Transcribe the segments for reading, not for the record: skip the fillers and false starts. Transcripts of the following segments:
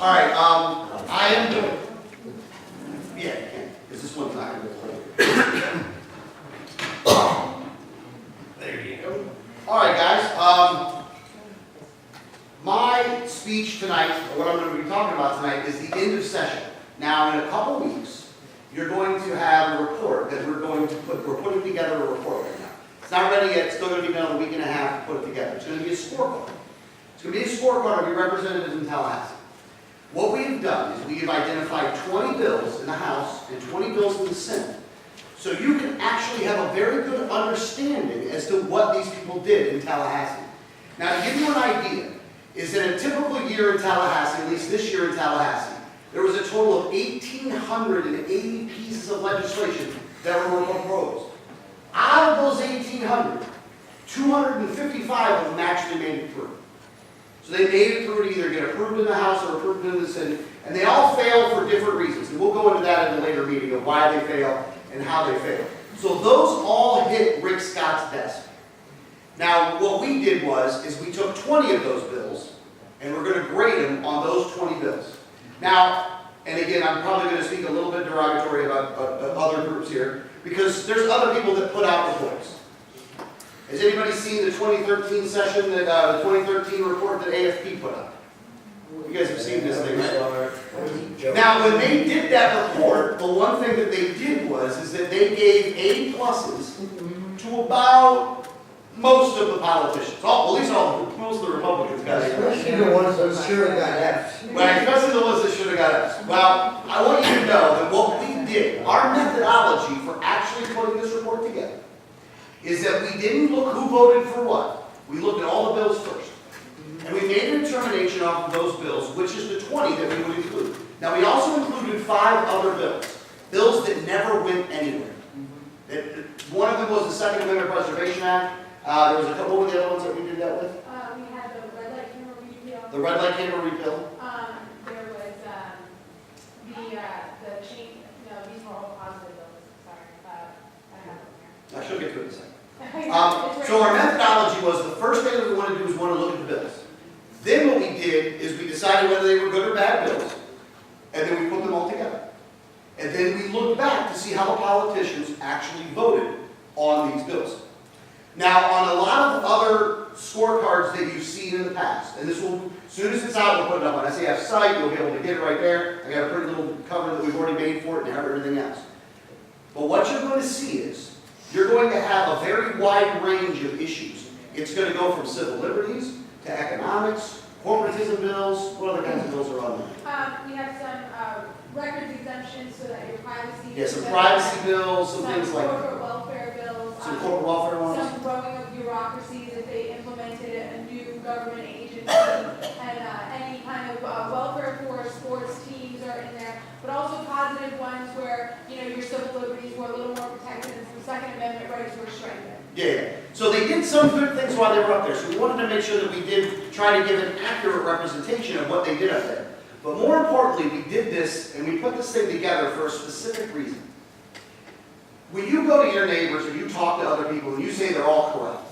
All right, I am doing, yeah, you can, because this one's not going to go. There you go. All right, guys, my speech tonight, or what I'm going to be talking about tonight, is the end of session. Now, in a couple weeks, you're going to have a report that we're putting together a report right now. It's not ready yet, it's still going to be done a week and a half to put it together. It's going to be a scorecard. It's going to be a scorecard of your representatives in Tallahassee. What we've done is we have identified 20 bills in the House and 20 bills in the Senate. So you can actually have a very good understanding as to what these people did in Tallahassee. Now, to give you an idea, is that a typical year in Tallahassee, at least this year in Tallahassee, there was a total of 1,880 pieces of legislation that were proposed. Out of those 1,800, 255 of them actually made it through. So they made it through to either get approved in the House or approved in the Senate, and they all failed for different reasons. And we'll go into that in a later meeting of why they failed and how they failed. So those all hit Rick Scott's desk. Now, what we did is we took 20 of those bills, and we're going to grade them on those 20 bills. Now, and again, I'm probably going to speak a little bit derogatory about other groups here, because there's other people that put out reports. Has anybody seen the 2013 session, the 2013 report that AFP put out? You guys have seen this thing, right? Now, when they did that report, the one thing that they did is that they gave A pluses to about most of the politicians. Most of the Republicans got it. Especially the ones that should have got F's. Right, especially the ones that should have got F's. Well, I want you to know that what we did, our methodology for actually putting this report together, is that we didn't look who voted for what. We looked at all the bills first. And we made a determination off of those bills, which is the 20 that we would include. Now, we also included 5 other bills that never went anywhere. One of them was the Second Amendment Preservation Act. There was a couple of the other ones that we did that with. We had the red light camera repeal. The red light camera repeal. There was the change. No, these were all positive bills. Sorry, I have them here. I should get to it in a second. So our methodology was the first thing that we wanted to do was want to look at the bills. Then what we did is we decided whether they were good or bad bills, and then we put them all together. And then we looked back to see how the politicians actually voted on these bills. Now, on a lot of other scorecards that you've seen in the past, and this will, as soon as it's out, we'll put it up on SAF site, you'll be able to get it right there. I got a pretty little cover that we've already made for it and everything else. But what you're going to see is, you're going to have a very wide range of issues. It's going to go from civil liberties to economics, corporatism bills. What other kinds of bills are on there? We have some records exemptions so that your privacy. Yeah, some privacy bills, some things like corporate welfare bills. some corporate welfare ones. Some growing of bureaucracies if they implemented a new government agency, and any kind of welfare for sports teams are in there. But also positive ones where your civil liberties were a little more protected and some Second Amendment rights were strengthened. Yeah. So they did some good things while they were up there. So we wanted to make sure that we did try to give an accurate representation of what they did up there. But more importantly, we did this and we put this thing together for a specific reason. When you go to your neighbors or you talk to other people and you say they're all corrupt,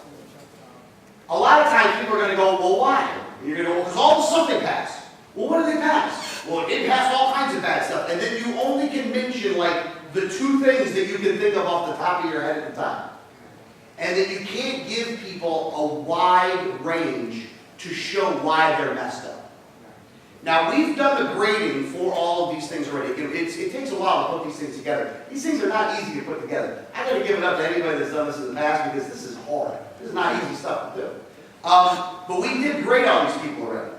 a lot of times people are going to go, well, why? And you're going to go, well, because all of something passed. Well, what did they pass? Well, it passed all kinds of bad stuff. And then you only can mention like the 2 things that you can think of off the top of your head at the time. And then you can't give people a wide range to show why they're messed up. Now, we've done the grading for all of these things already. It takes a while to put these things together. These things are not easy to put together. I got to give it up to anybody that's done this in the past because this is hard. This is not easy stuff to do. But we did grade all these people already.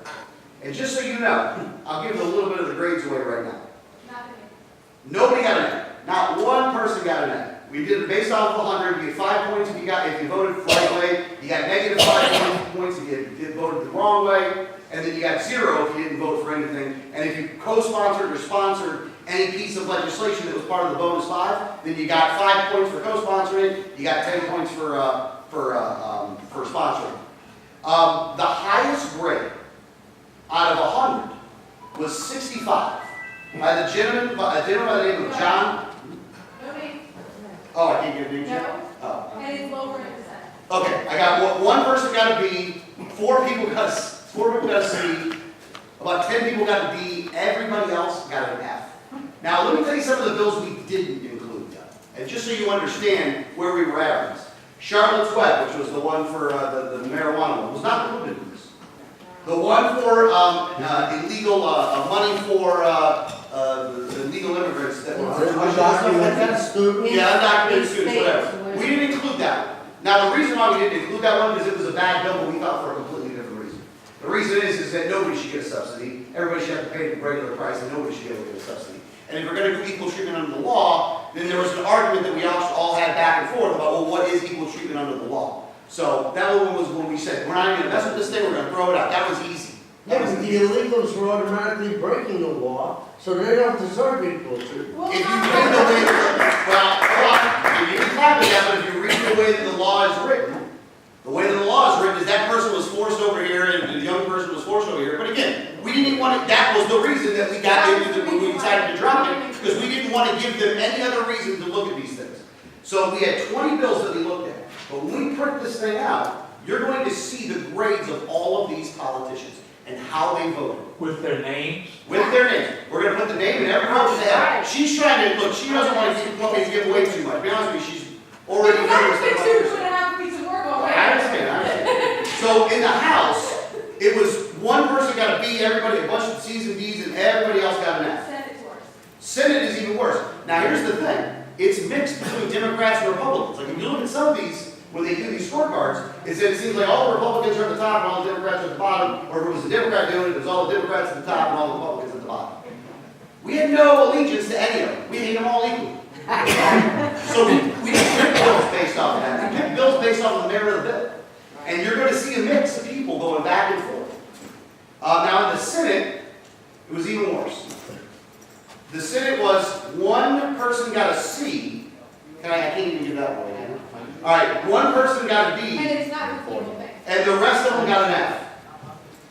And just so you know, I'll give a little bit of the grades away right now. Nobody got an A. Not one person got an A. We did it based off of 100. You get 5 points if you voted the right way. You got negative 5 points if you voted the wrong way. And then you got 0 if you didn't vote for anything. And if you co-sponsored or sponsored any piece of legislation that was part of the bonus 5, then you got 5 points for co-sponsoring. You got 10 points for sponsoring. The highest grade out of 100 was 65 by a gentleman by the name of John. No name. Oh, I can't give a name. No. Oh. And it's lower in the Senate. Okay, I got one person got a B, 4 people got a C, about 10 people got a D, everybody else got an F. Now, let me tell you some of the bills we didn't include though. And just so you understand where we were at on this. Charlotte's Web, which was the one for the marijuana one, was not included in this. The one for illegal money for the legal immigrants that were Undocumented students? yeah, undocumented students, whatever. We didn't include that one. Now, the reason why we didn't include that one is it was a bad bill, but we thought for a completely different reason. The reason is that nobody should get a subsidy. Everybody should have to pay the regular price, and nobody should be able to get a subsidy. And if we're going to do equal treatment under the law, then there was an argument that we all had back and forth about, well, what is equal treatment under the law? So that one was when we said, we're not even going to mess with this thing, we're going to throw it out. That was easy. Yeah, but the illegals were automatically breaking the law, so they don't deserve equal treatment. Well, If you read the way, you can clap at that, but if you read the way that the law is written, the way that the law is written is that person was forced over here and the young person was forced over here. But again, we didn't want it, that was the reason that we got into when we decided to drop it, because we didn't want to give them any other reason to look at these things. So we had 20 bills that we looked at. But when we print this thing out, you're going to see the grades of all of these politicians and how they voted. With their names? With their names. We're going to put the name in every vote they have. She's trying to, look, she doesn't want me to give away too much. To be honest with you, she's already Well, done that's this. been 2.5 weeks of work already. I understand. So in the House, it was one person got a B, everybody, a bunch of C's and D's, and everybody else got an F. Senate's worse. Senate is even worse. Now here's the thing. It's mixed between Democrats and Republicans. Like if you look at some of these, when they do these scorecards, it seems like all the Republicans are at the top and all the Democrats are at the bottom, or if it was a Democrat doing it, it was all the Democrats at the top and all the Republicans at the bottom. We had no allegiance to any of them. We hate them all equally. So we didn't pick bills based off of that. We picked bills based off of the merit of the bill. And you're going to see a mix of people going back and forth. Now in the Senate, it was even worse. The Senate was one person got a C. I can't even give that one again. All right, one person got a D. And it's not the people thing. And the rest of them got an F.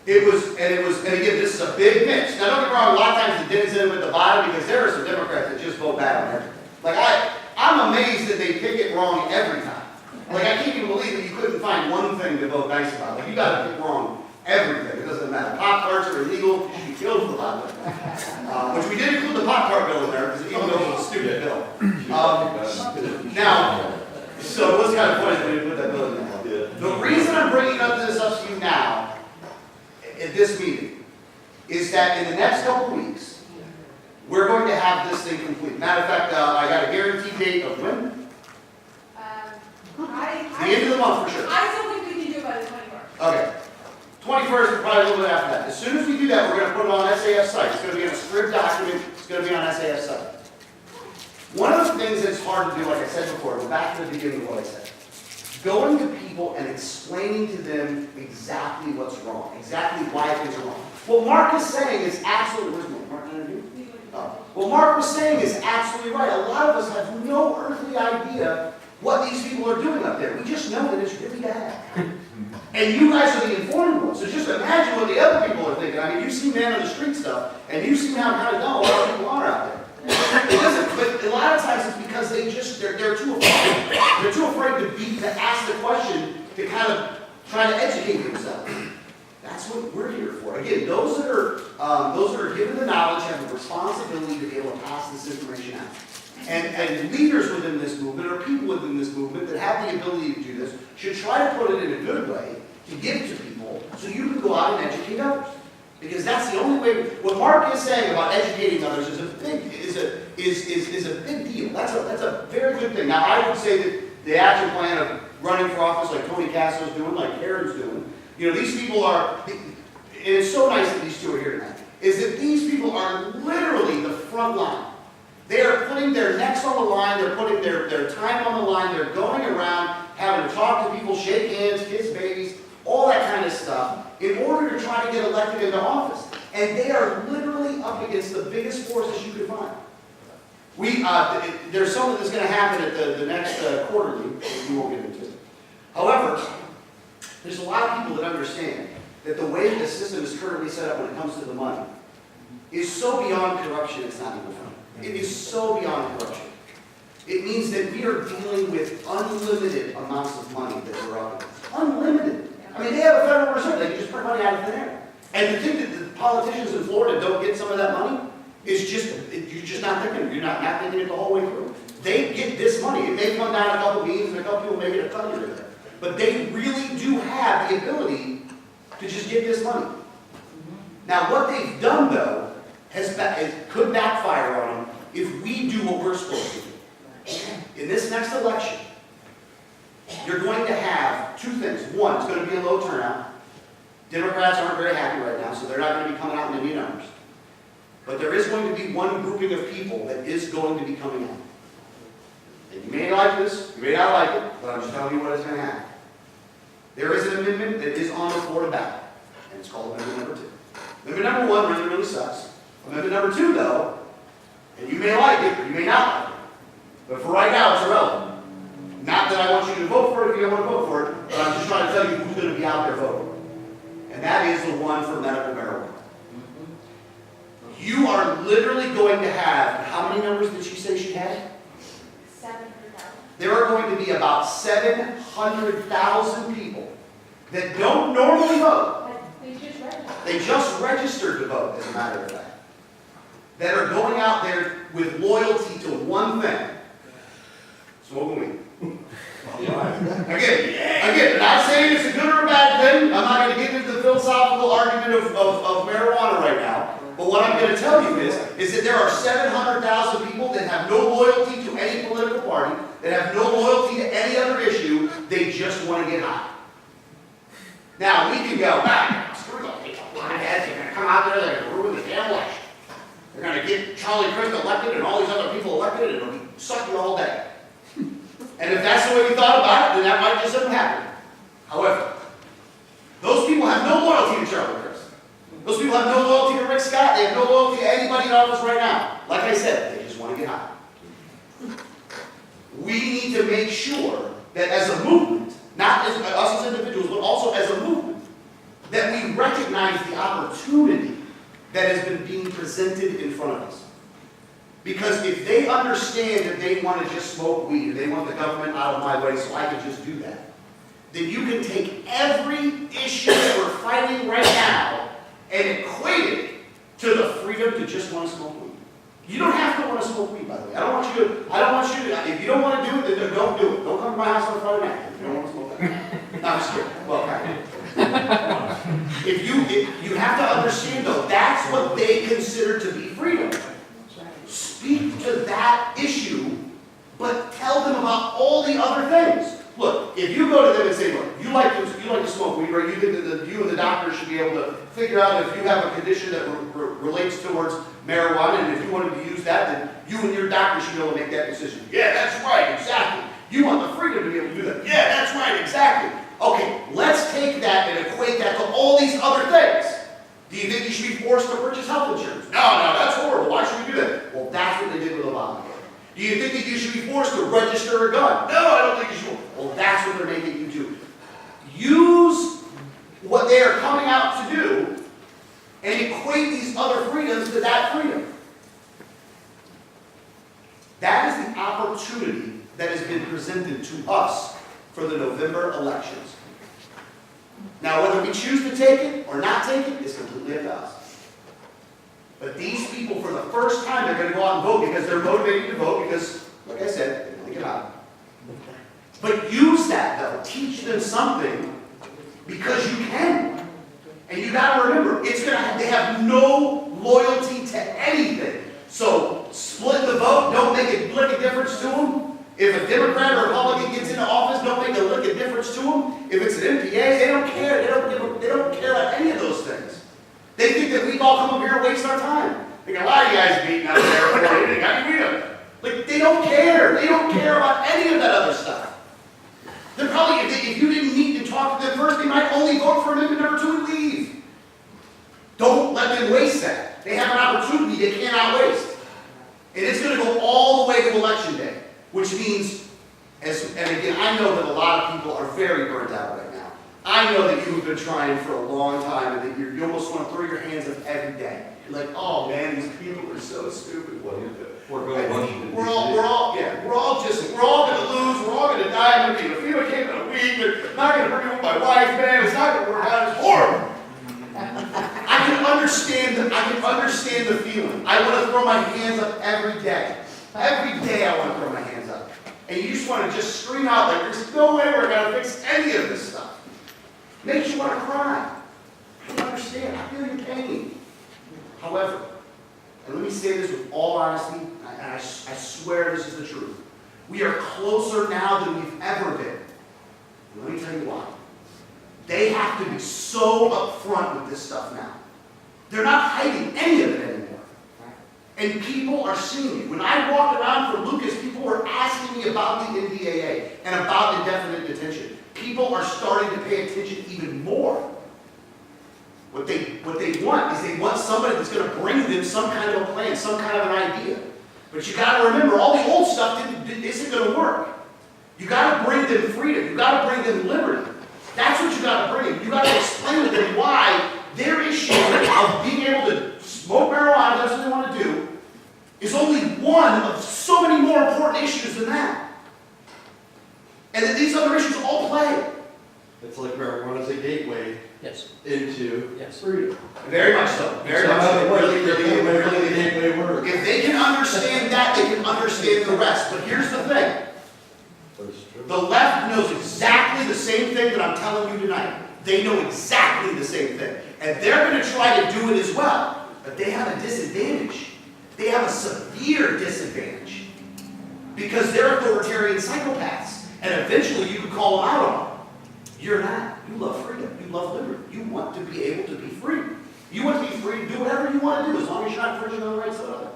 And again, this is a big mix. Now don't get me wrong, a lot of times the Dems end up at the bottom because there are some Democrats that just vote bad on everything. Like I'm amazed that they pick it wrong every time. Like I can't even believe that you couldn't find one thing to vote nice about. Like you got to pick wrong everything. It doesn't matter. Pop tarts are illegal. You should be killed for that. Which we did include the pop tart bill in there because even though it was a stupid bill. Now, so it was kind of funny that we didn't put that bill in there. The reason I'm bringing this up to you now, at this meeting, is that in the next couple weeks, we're going to have this thing complete. Matter of fact, I got a guaranteed date of when? The end of the month for sure. I still think we can do it by the 21st. Okay. 21st, probably a little bit after that. As soon as we do that, we're going to put it on SAF site. It's going to be in a script document. It's going to be on SAF site. One of the things that's hard to do, like I said before, go back to the beginning of what I said. Going to people and explaining to them exactly what's wrong, exactly why things are wrong. What Mark is saying is absolutely, where's Mark? Mark interview? Oh. What Mark was saying is absolutely right. A lot of us have no earthly idea what these people are doing up there. We just know that it's really bad. And you guys are the informed ones. So just imagine what the other people are thinking. I mean, you see man on the street stuff, and you see how kind of dumb a lot of people are out there. It doesn't, but a lot of times it's because they're too afraid. They're too afraid to ask the question to kind of try to educate themselves. That's what we're here for. Again, those that are given the knowledge have a responsibility to be able to pass this information out. And leaders within this movement, or people within this movement that have the ability to do this, should try to put it in a good way to give to people so you can go out and educate others. Because that's the only way. What Mark is saying about educating others is a big deal. That's a very good thing. Now I would say that the action plan of running for office like Tony Castro's doing, like Karen's doing, these people are, and it's so nice that these two are here tonight, is that these people are literally the front line. They are putting their necks on the line, they're putting their time on the line, they're going around having to talk to people, shake hands, kiss babies, all that kind of stuff, in order to try to get elected into office. And they are literally up against the biggest forces you could find. There's something that's going to happen at the next quarterly, which we won't get into. However, there's a lot of people that understand that the way the system is currently set up when it comes to the money is so beyond corruption, it's not even funny. It is so beyond corruption. It means that we are dealing with unlimited amounts of money that we're up against. Unlimited. I mean, they have a Federal Reserve. They can just print money out of thin air. And to think that the politicians in Florida don't get some of that money is just, you're just not thinking, you're not thinking it the whole way through. They get this money. It may come down a couple beans and a couple people may get a cut here and there. But they really do have the ability to just get this money. Now, what they've done, though, could backfire on them if we do what we're supposed to do. In this next election, you're going to have two things. One, it's going to be a low turnout. Democrats aren't very happy right now, so they're not going to be coming out in any numbers. But there is going to be one grouping of people that is going to be coming out. And you may like this, you may not like it, but I'm just telling you what is going to happen. There is an amendment that is on the Florida ballot, and it's called Amendment Number 2. Amendment Number 1 really, really sucks. Amendment Number 2, though, and you may like it, or you may not like it, but for right now, it's irrelevant. Not that I want you to vote for it if you don't want to vote for it, but I'm just trying to tell you who's going to be out there voting. And that is the one for medical marijuana. You are literally going to have, how many numbers did she say she had? 700,000. There are going to be about 700,000 people that don't normally vote. They just registered. They just registered to vote, as a matter of fact. That are going out there with loyalty to one thing. Smoking weed. Again, not saying it's a good or a bad thing. I'm not going to get into the philosophical argument of marijuana right now. But what I'm going to tell you is that there are 700,000 people that have no loyalty to any political party, that have no loyalty to any other issue. They just want to get high. Now, we can go, screw those people, potheads, they're going to come out there, they're going to ruin the damn election. They're going to get Charlie Crist elected and all these other people elected, and it'll be sucking all day. And if that's the way we thought about it, then that might just happen. However, those people have no loyalty to Charlie Crist. Those people have no loyalty to Rick Scott. They have no loyalty to anybody in office right now. Like I said, they just want to get high. We need to make sure that as a movement, not as us as individuals, but also as a movement, that we recognize the opportunity that has been being presented in front of us. Because if they understand that they want to just smoke weed, they want the government out of my way so I can just do that, then you can take every issue that we're fighting right now and equate it to the freedom to just want to smoke weed. You don't have to want to smoke weed, by the way. I don't want you to, if you don't want to do it, then don't do it. Don't come to my house on Friday night if you don't want to smoke that. No, I'm just kidding. Well, kind of. If you have to understand, though, that's what they consider to be freedom. Speak to that issue, but tell them about all the other things. Look, if you go to them and say, look, you like to smoke weed, or you think that you and the doctor should be able to figure out if you have a condition that relates towards marijuana, and if you wanted to use that, then you and your doctor should be able to make that decision. Yeah, that's right, exactly. You want the freedom to be able to do that. Yeah, that's right, exactly. Okay, let's take that and equate that to all these other things. Do you think you should be forced to purchase health insurance? No, that's horrible. Why should we do that? Well, that's what they did with Obamacare. Do you think that you should be forced to register a gun? No, I don't think you should. Well, that's what they're making you do. Use what they are coming out to do and equate these other freedoms to that freedom. That is the opportunity that has been presented to us for the November elections. Now, whether we choose to take it or not take it is completely up to us. But these people, for the first time, they're going to go out and vote because they're motivated to vote because, like I said, they want to get out. But use that, though. Teach them something because you can. And you got to remember, they have no loyalty to anything. So split the vote, don't make a lick of difference to them. If a Democrat or Republican gets into office, don't make a lick of difference to them. If it's an MPA, they don't care. They don't care about any of those things. They think that we all come up here and waste our time. They got a lot of you guys beating out there. They got you beat up. Like, they don't care. They don't care about any of that other stuff. They're probably, if you didn't need to talk to them first, they might only vote for Amendment Number 2 and leave. Don't let them waste that. They have an opportunity they cannot waste. And it's going to go all the way to Election Day. Which means, and again, I know that a lot of people are very burnt out right now. I know that you've been trying for a long time and that you almost want to throw your hands up every day. You're like, oh man, these people are so stupid. What do you do? We're all going to lose. We're all going to die. I'm going to be a few came in a week. They're not going to bring up my wife, man. It's not going to work out. It's horrible. understand the feeling. I want to throw my hands up every day. Every day I want to throw my hands up. And you just want to just scream out like, there's no way we're going to fix any of this stuff. Makes you want to cry. I don't understand. I feel your pain. However, and let me say this with all honesty, and I swear this is the truth. We are closer now than we've ever been. And let me tell you why. They have to be so upfront with this stuff now. They're not hiding any of it anymore. And people are seeing it. When I walked around for Lucas, people were asking me about the NDAA and about indefinite detention. People are starting to pay attention even more. What they want is they want somebody that's going to bring them some kind of a plan, some kind of an idea. But you got to remember, all the old stuff isn't going to work. You got to bring them freedom. You got to bring them liberty. That's what you got to bring them. You got to explain to them why their issue of being able to smoke marijuana, that's what they want to do, is only one of so many more important issues than that. And that these other issues all play. It's like marijuana is a gateway into freedom. Very much so. Very much so. Really. Gateway work. If they can understand that, they can understand the rest. But here's the thing. The left knows exactly the same thing that I'm telling you tonight. They know exactly the same thing. And they're going to try to do it as well. But they have a disadvantage. They have a severe disadvantage. Because they're authoritarian psychopaths. And eventually you can call them out on it. You're not. You love freedom. You love liberty. You want to be able to be free. You want to be free to do whatever you want to do as long as you're not infringing on the rights of others.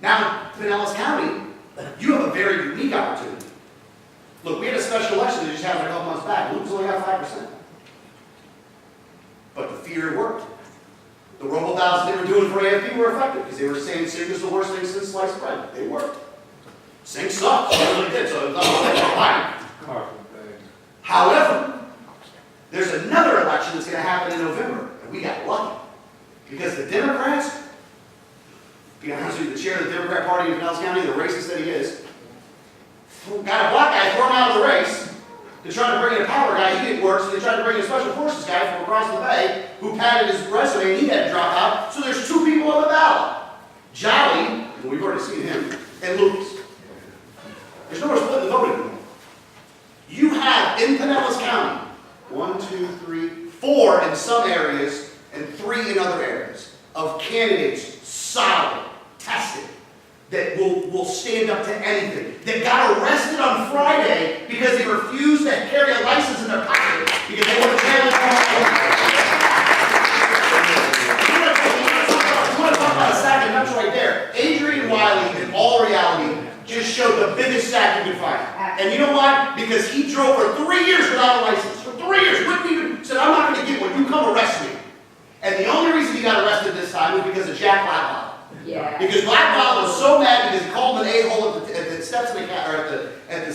Now, in Pinellas County, you have a very unique opportunity. Look, we had a special election that just happened a couple months back. Lucas only got 5%. But the theory worked. The robo-ballots they were doing for AFP were effective because they were saying sync is the worst thing since sliced bread. They worked. Sync sucked. They really did, so it was not like However, there's another election that's going to happen in November, and we got lucky. Because the Democrats, to be honest with you, the chair of the Democrat Party in Pinellas County, the racist that he is, got a black guy thrown out of the race to try to bring in a power guy. He didn't work, so they tried to bring in a special forces guy from across the bay who padded his resume and he had to drop out. So there's two people on the ballot. Jolly, and we've already seen him, and Lucas. There's no more split the vote anymore. You have in Pinellas County 1, 2, 3, 4 in some areas and 3 in other areas of candidates, solid, tested, that will stand up to anything, that got arrested on Friday because they refused to carry a license in their pocket because they want to challenge You want to talk about a sack of nuts right there. Adrian Wiley, in all reality, just showed the biggest sack you could find. And you know why? Because he drove for 3 years without a license. For 3 years. Wouldn't even, said, I'm not going to get one. You come arrest me. And the only reason he got arrested this time was because of Jack Blackball. Yeah. Because Blackball was so mad because he called him an a-hole at the steps of at the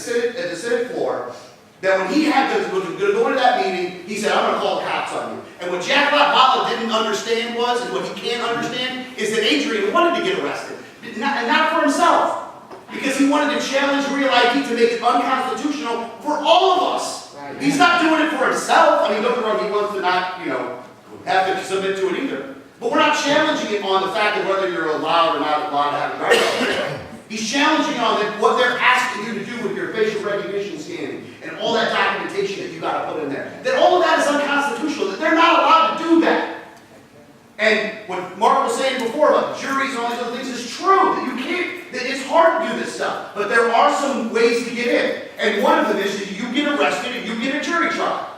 Senate floor that when he was going to go to that meeting, he said, I'm going to call the cops on you. And what Jack Blackball didn't understand was, and what he can't understand, is that Adrian wanted to get arrested. And not for himself. Because he wanted to challenge Real ID to make it unconstitutional for all of us. Right. He's not doing it for himself. I mean, don't get me wrong, he wants to not, have to submit to it either. But we're not challenging it on the fact of whether you're allowed or not allowed to have a driver's license. He's challenging on what they're asking you to do with your facial recognition scanning and all that documentation that you got to put in there. That all of that is unconstitutional, that they're not allowed to do that. And what Mark was saying before about juries and all these other things is true, that you can't, that it's hard to do this stuff. But there are some ways to get in. And one of them is that you get arrested and you get a jury trial.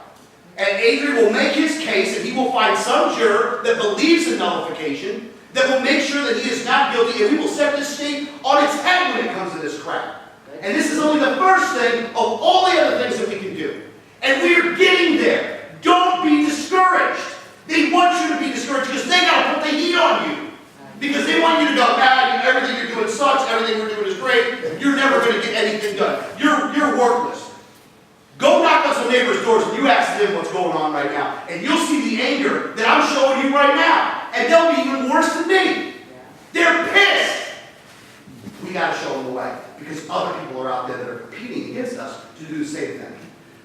And Adrian will make his case and he will find some juror that believes in nullification, that will make sure that he is not guilty, and we will set this state on its head when it comes to this crap. And this is only the first thing of all the other things that we can do. And we are getting there. Don't be discouraged. They want you to be discouraged because they got to put the heat on you. Because they want you to go, man, everything you're doing sucks, everything we're doing is great, you're never going to get anything done. You're worthless. Go knock on some neighbors' doors and you ask them what's going on right now. And you'll see the anger that I'm showing you right now. And they'll be even worse than me. They're pissed. We got to show them the way. Because other people are out there that are competing against us to do the same thing.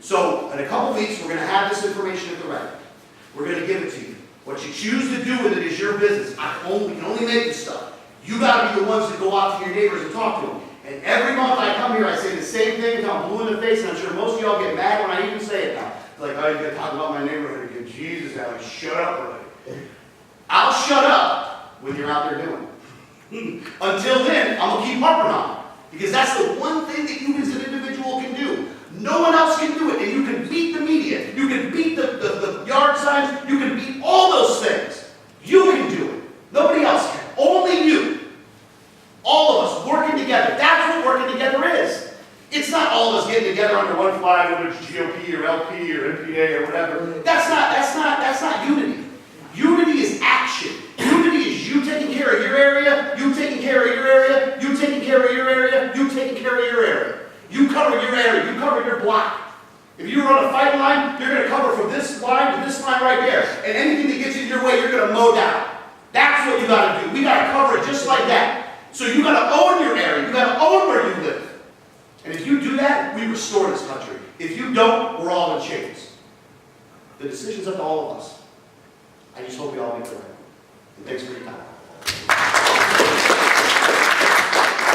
So, in a couple weeks, we're going to have this information at the ready. We're going to give it to you. What you choose to do with it is your business. We can only make this stuff. You gotta be the ones that go out to your neighbors and talk to them. And every month I come here, I say the same thing until I'm blue in the face, and I'm sure most of y'all get mad when I even say it now. It's like, oh, you gotta talk about my neighborhood again. Jesus, now, like, shut up already. I'll shut up when you're out there doing it. Until then, I'm gonna keep harping on it. Because that's the one thing that you as an individual can do. No one else can do it. And you can beat the media. You can beat the yard signs. You can beat all those things. You can do it. Nobody else can. Only you. All of us working together. That's what working together is. It's not all of us getting together under one flag, whether it's GOP or LP or MPA or whatever. That's not unity. Unity is action. Unity is you taking care of your area, you taking care of your area, you taking care of your area, you taking care of your area. You cover your area, you cover your block. If you run a fight line, you're going to cover from this line to this line right there. And anything that gets in your way, you're going to mow down. That's what you got to do. We got to cover it just like that. So you got to own your area. You got to own where you live. And if you do that, we restore this country. If you don't, we're all in chains. The decision's up to all of us. I just hope we all make the right one. And thanks for your time.